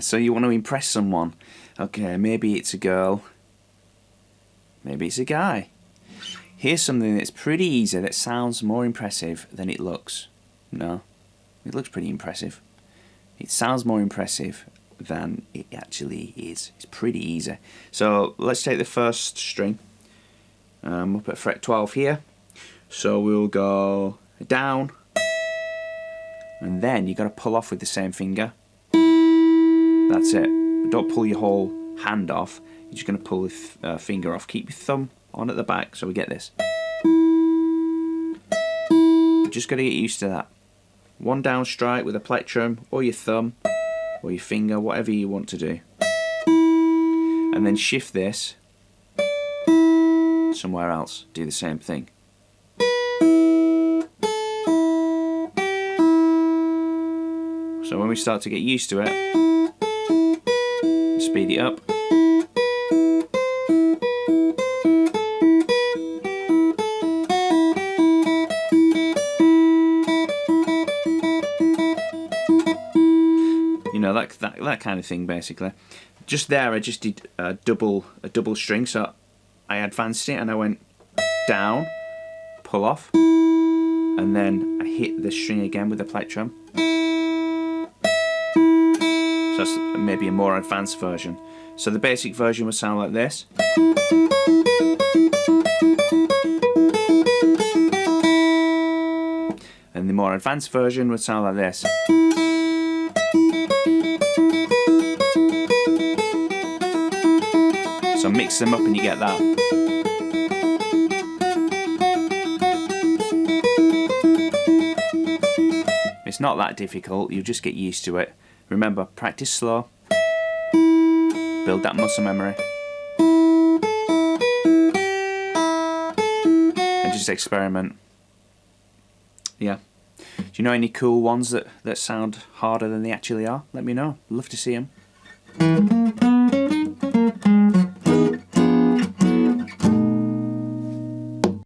So you want to impress someone. Okay, maybe it's a girl. Maybe it's a guy. Here's something that's pretty easy that sounds more impressive than it looks. No, it looks pretty impressive. It sounds more impressive than it actually is. It's pretty easy. So let's take the first string. Up at fret 12 here. So we'll go down, and then you've got to pull off with the same finger. That's it. But don't pull your whole hand off. You're just going to pull the finger off. Keep your thumb on at the back so we get this. You just got to get used to that. One down strike with a plectrum or your thumb or your finger, whatever you want to do. And then shift this somewhere else. Do the same thing. So when we start to get used to it, speed it up. You know, that kind of thing basically. Just there I just did a double string, so I advanced it and I went down, pull off, and then I hit the string again with the plectrum. So that's maybe a more advanced version. So the basic version would sound like this. And the more advanced version would sound like this. So mix them up and you get that. It's not that difficult, you just get used to it. Remember, practice slow, build that muscle memory, and just experiment. Yeah. Do you know any cool ones that sound harder than they actually are? Let me know. Love to see them.